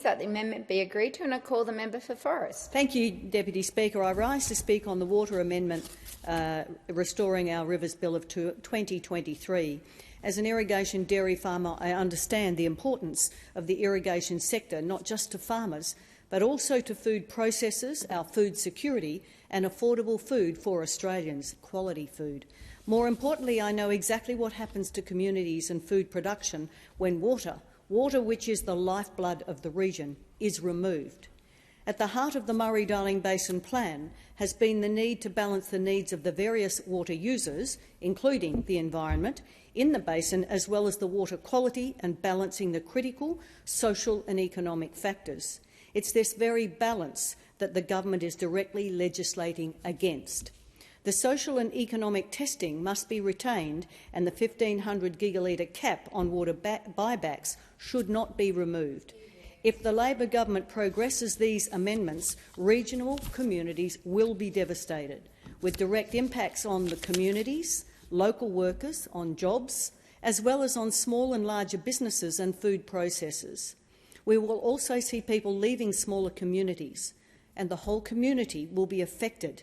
that the amendment be agreed to, and I call the member for Forrest. Thank you, Deputy Speaker. I rise to speak on the water amendment restoring our rivers bill of 2023. As an irrigation dairy farmer, I understand the importance of the irrigation sector, not just to farmers, but also to food processors, our food security and affordable food for Australians, quality food. More importantly, I know exactly what happens to communities and food production when water, which is the lifeblood of the region, is removed. At the heart of the Murray-Darling Basin Plan has been the need to balance the needs of the various water users, including the environment, in the basin, as well as the water quality and balancing the critical social and economic factors. It's this very balance that the government is directly legislating against. The social and economic testing must be retained, and the 1,500 gigalitre cap on water buybacks should not be removed. If the Labor government progresses these amendments, regional communities will be devastated, with direct impacts on the communities, local workers, on jobs, as well as on small and larger businesses and food processors. We will also see people leaving smaller communities, and the whole community will be affected.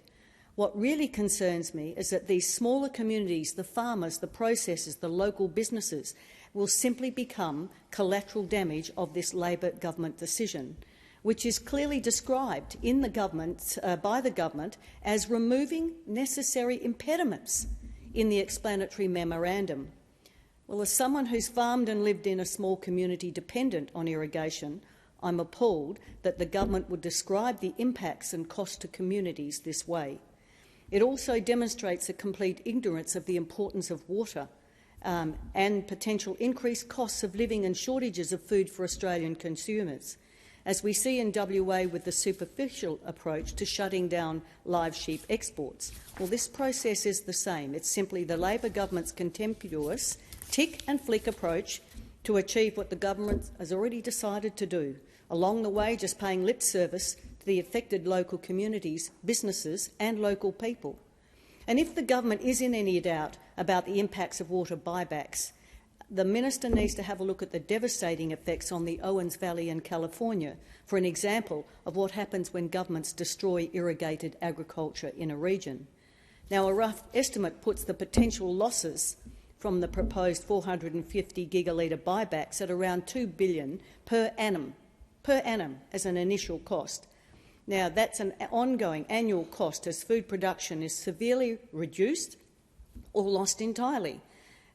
What really concerns me is that these smaller communities, the farmers, the processors, the local businesses, will simply become collateral damage of this Labor government decision, which is clearly described in the government, by the government as removing necessary impediments in the explanatory memorandum. Well, as someone who's farmed and lived in a small community dependent on irrigation, I'm appalled that the government would describe the impacts and cost to communities this way. It also demonstrates a complete ignorance of the importance of water and potential increased costs of living and shortages of food for Australian consumers, as we see in WA with the superficial approach to shutting down live sheep exports. Well, this process is the same. It's simply the Labor government's contemptuous tick and flick approach to achieve what the government has already decided to do, along the way just paying lip service to the affected local communities, businesses and local people. And if the government is in any doubt about the impacts of water buybacks, the minister needs to have a look at the devastating effects on the Owens Valley in California for an example of what happens when governments destroy irrigated agriculture in a region. Now, a rough estimate puts the potential losses from the proposed 450 gigalitre buybacks at around $2 billion per annum as an initial cost. Now, that's an ongoing annual cost as food production is severely reduced or lost entirely.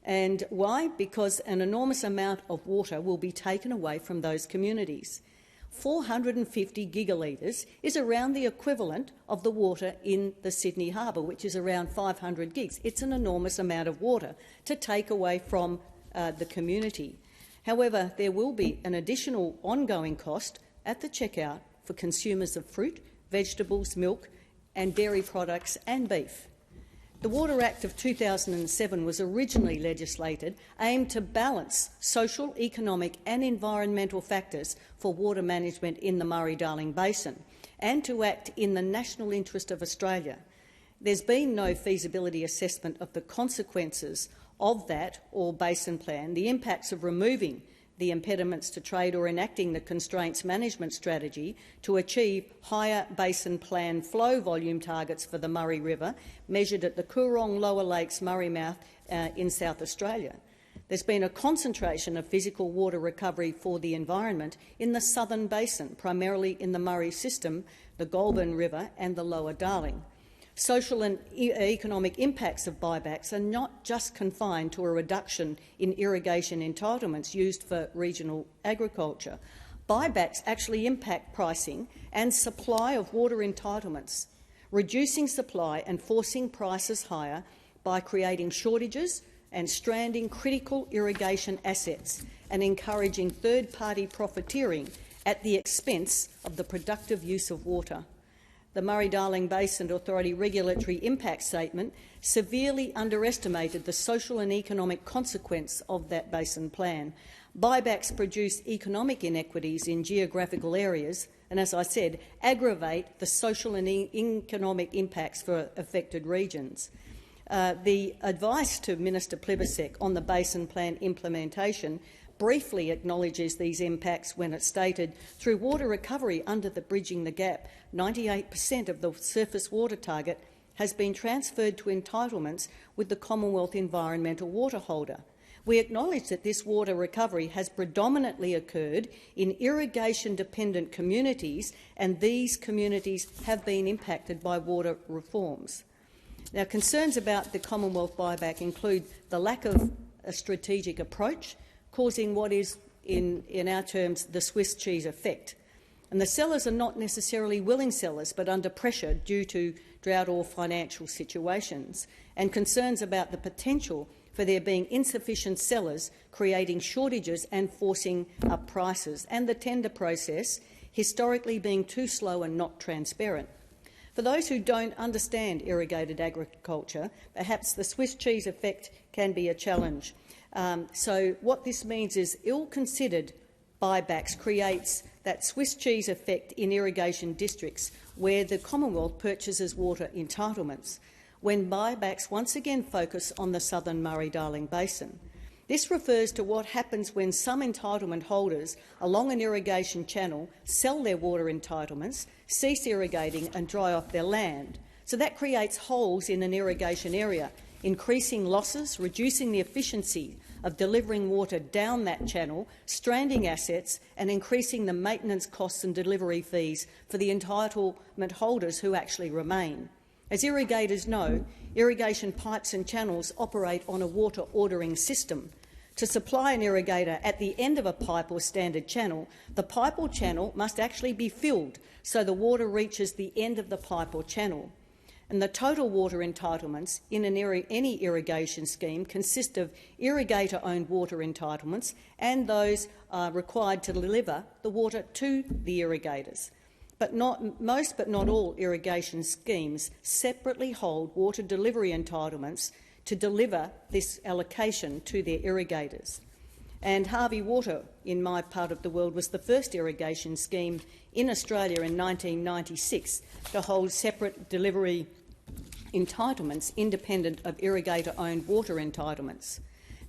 And why? Because an enormous amount of water will be taken away from those communities. 450 gigalitres is around the equivalent of the water in the Sydney Harbour, which is around 500 gigs. It's an enormous amount of water to take away from the community. However, there will be an additional ongoing cost at the checkout for consumers of fruit, vegetables, milk and dairy products and beef. The Water Act of 2007 was originally legislated aimed to balance social, economic and environmental factors for water management in the Murray-Darling Basin and to act in the national interest of Australia. There's been no feasibility assessment of the consequences of that or basin plan, the impacts of removing the impediments to trade or enacting the constraints management strategy to achieve higher basin plan flow volume targets for the Murray River, measured at the Coorong Lower Lakes Murray Mouth in South Australia. There's been a concentration of physical water recovery for the environment in the southern basin, primarily in the Murray system, the Goulburn River and the Lower Darling. Social and economic impacts of buybacks are not just confined to a reduction in irrigation entitlements used for regional agriculture. Buybacks actually impact pricing and supply of water entitlements, reducing supply and forcing prices higher by creating shortages and stranding critical irrigation assets and encouraging third-party profiteering at the expense of the productive use of water. The Murray-Darling Basin Authority Regulatory Impact Statement severely underestimated the social and economic consequence of that basin plan. Buybacks produce economic inequities in geographical areas and, as I said, aggravate the social and economic impacts for affected regions. The advice to Minister Plibersek on the basin plan implementation briefly acknowledges these impacts when it stated, through water recovery under the Bridging the Gap, 98% of the surface water target has been transferred to entitlements with the Commonwealth Environmental Water Holder. We acknowledge that this water recovery has predominantly occurred in irrigation-dependent communities, and these communities have been impacted by water reforms. Now, concerns about the Commonwealth buyback include the lack of a strategic approach, causing what is, in our terms, the Swiss cheese effect. And the sellers are not necessarily willing sellers, but under pressure due to drought or financial situations, and concerns about the potential for there being insufficient sellers, creating shortages and forcing up prices, and the tender process historically being too slow and not transparent. For those who don't understand irrigated agriculture, perhaps the Swiss cheese effect can be a challenge. So what this means is ill-considered buybacks creates that Swiss cheese effect in irrigation districts where the Commonwealth purchases water entitlements, when buybacks once again focus on the southern Murray-Darling Basin. This refers to what happens when some entitlement holders along an irrigation channel sell their water entitlements, cease irrigating and dry off their land. So that creates holes in an irrigation area, increasing losses, reducing the efficiency of delivering water down that channel, stranding assets and increasing the maintenance costs and delivery fees for the entitlement holders who actually remain. As irrigators know, irrigation pipes and channels operate on a water ordering system. To supply an irrigator at the end of a pipe or standard channel, the pipe or channel must actually be filled so the water reaches the end of the pipe or channel. And the total water entitlements in any irrigation scheme consist of irrigator-owned water entitlements and those required to deliver the water to the irrigators. But most but not all irrigation schemes separately hold water delivery entitlements to deliver this allocation to their irrigators. And Harvey Water, in my part of the world, was the first irrigation scheme in Australia in 1996 to hold separate delivery entitlements independent of irrigator-owned water entitlements.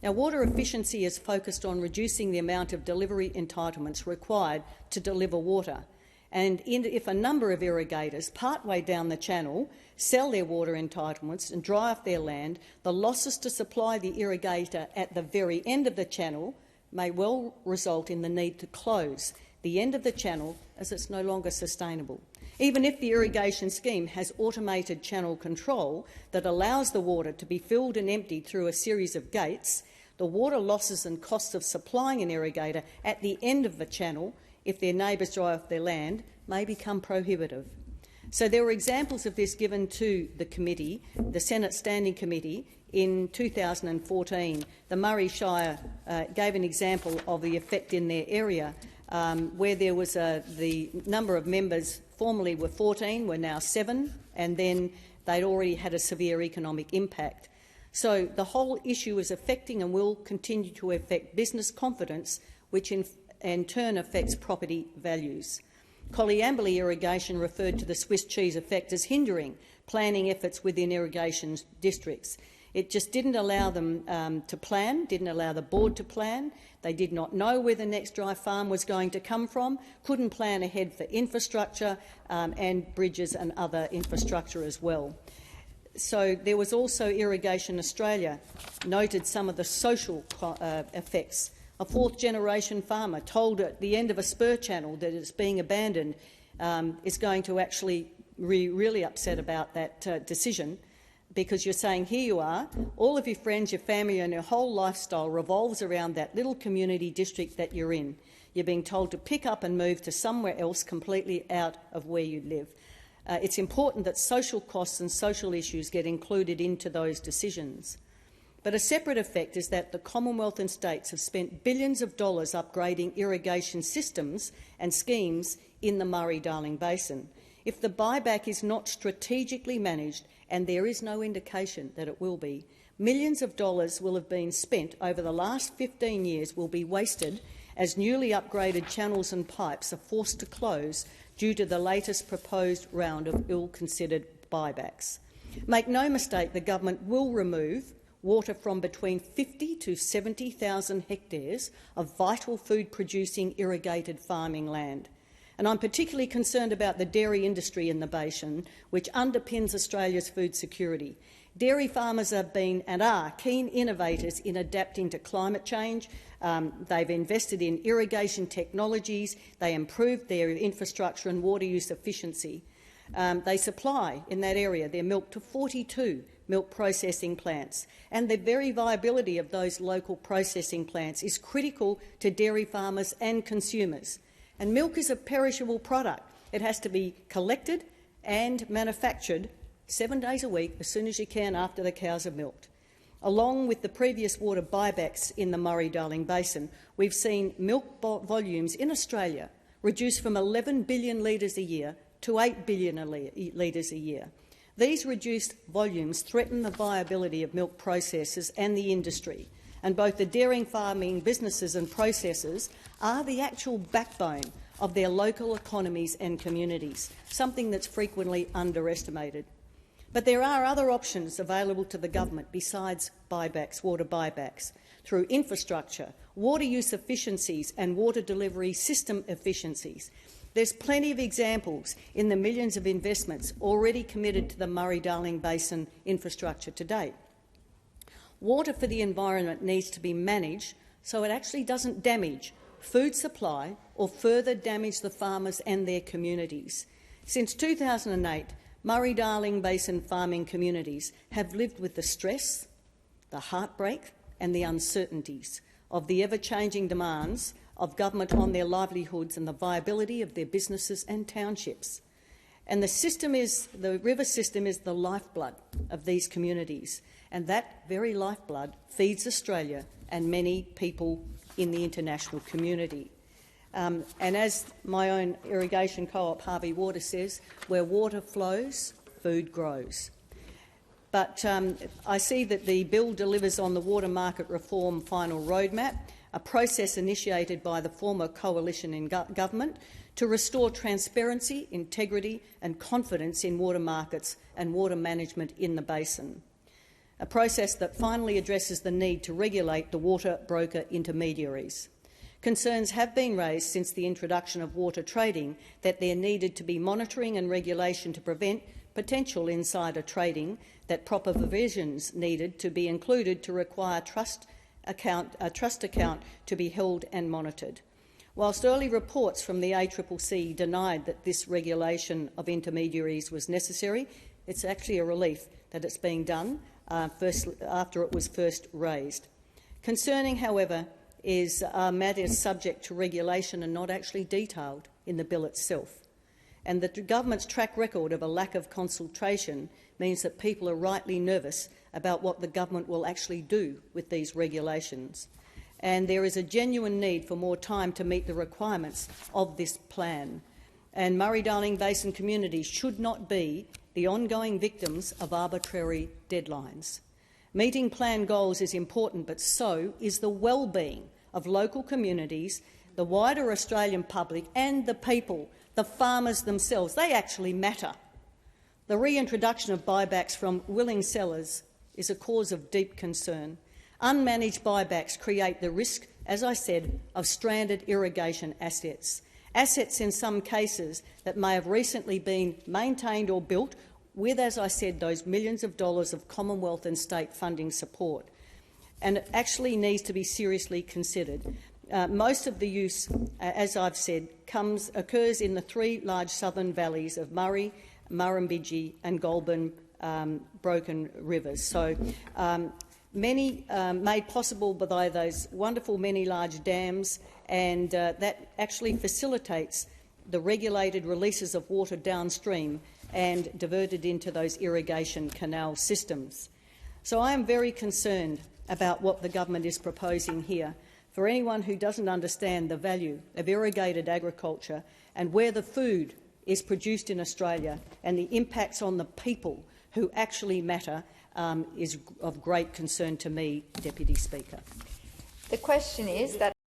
Now, water efficiency is focused on reducing the amount of delivery entitlements required to deliver water. And if a number of irrigators partway down the channel sell their water entitlements and dry off their land, the losses to supply the irrigator at the very end of the channel may well result in the need to close the end of the channel as it's no longer sustainable. Even if the irrigation scheme has automated channel control that allows the water to be filled and emptied through a series of gates, the water losses and costs of supplying an irrigator at the end of the channel, if their neighbours dry off their land, may become prohibitive. So there were examples of this given to the committee, the Senate Standing Committee, in 2014. The Murray Shire gave an example of the effect in their area, where there was the number of members formerly were 14, were now 7, and then they'd already had a severe economic impact. So the whole issue is affecting and will continue to affect business confidence, which in turn affects property values. Colliamberley Irrigation referred to the Swiss cheese effect as hindering planning efforts within irrigation districts. It just didn't allow them to plan, didn't allow the board to plan. They did not know where the next dry farm was going to come from, couldn't plan ahead for infrastructure and bridges and other infrastructure as well. So there was also Irrigation Australia noted some of the social effects. A fourth-generation farmer told at the end of a spur channel that it's being abandoned is going to actually be really upset about that decision, because you're saying, here you are, all of your friends, your family and your whole lifestyle revolves around that little community district that you're in. You're being told to pick up and move to somewhere else completely out of where you live. It's important that social costs and social issues get included into those decisions. But a separate effect is that the Commonwealth and states have spent billions of dollars upgrading irrigation systems and schemes in the Murray-Darling Basin. If the buyback is not strategically managed, and there is no indication that it will be, millions of dollars will have been spent over the last 15 years will be wasted as newly upgraded channels and pipes are forced to close due to the latest proposed round of ill-considered buybacks. Make no mistake, the government will remove water from between 50 to 70,000 hectares of vital food-producing irrigated farming land. And I'm particularly concerned about the dairy industry in the basin, which underpins Australia's food security. Dairy farmers have been and are keen innovators in adapting to climate change. They've invested in irrigation technologies. They improved their infrastructure and water use efficiency. They supply in that area their milk to 42 milk processing plants, and the very viability of those local processing plants is critical to dairy farmers and consumers. And milk is a perishable product. It has to be collected and manufactured 7 days a week as soon as you can after the cows are milked. Along with the previous water buybacks in the Murray-Darling Basin, we've seen milk volumes in Australia reduced from 11 billion litres a year to 8 billion litres a year. These reduced volumes threaten the viability of milk processors and the industry, and both the dairy farming businesses and processors are the actual backbone of their local economies and communities, something that's frequently underestimated. But there are other options available to the government besides buybacks, water buybacks, through infrastructure, water use efficiencies and water delivery system efficiencies. There's plenty of examples in the millions of investments already committed to the Murray-Darling Basin infrastructure to date. Water for the environment needs to be managed so it actually doesn't damage food supply or further damage the farmers and their communities. Since 2008, Murray-Darling Basin farming communities have lived with the stress, the heartbreak and the uncertainties of the ever-changing demands of government on their livelihoods and the viability of their businesses and townships. And the river system is the lifeblood of these communities, and that very lifeblood feeds Australia and many people in the international community. And as my own irrigation co-op, Harvey Water, says, where water flows, food grows. But I see that the bill delivers on the water market reform final roadmap, a process initiated by the former coalition in government to restore transparency, integrity and confidence in water markets and water management in the basin. A process that finally addresses the need to regulate the water broker intermediaries. Concerns have been raised since the introduction of water trading that there needed to be monitoring and regulation to prevent potential insider trading, that proper provisions needed to be included to require a trust account to be held and monitored. Whilst early reports from the ACCC denied that this regulation of intermediaries was necessary, it's actually a relief that it's being done after it was first raised. Concerning, however, is matters subject to regulation and not actually detailed in the bill itself. And the government's track record of a lack of consultation means that people are rightly nervous about what the government will actually do with these regulations. And there is a genuine need for more time to meet the requirements of this plan. And Murray-Darling Basin communities should not be the ongoing victims of arbitrary deadlines. Meeting plan goals is important, but so is the well-being of local communities, the wider Australian public and the people, the farmers themselves. They actually matter. The reintroduction of buybacks from willing sellers is a cause of deep concern. Unmanaged buybacks create the risk, as I said, of stranded irrigation assets. Assets in some cases that may have recently been maintained or built with, as I said, those millions of dollars of Commonwealth and state funding support. And it actually needs to be seriously considered. Most of the use, as I've said, occurs in the three large southern valleys of Murray, Murrumbidgee and Goulburn Broken Rivers. So many made possible by those wonderful many large dams, and that actually facilitates the regulated releases of water downstream and diverted into those irrigation canal systems. So I am very concerned about what the government is proposing here. For anyone who doesn't understand the value of irrigated agriculture and where the food is produced in Australia and the impacts on the people who actually matter is of great concern to me, Deputy Speaker. The question is that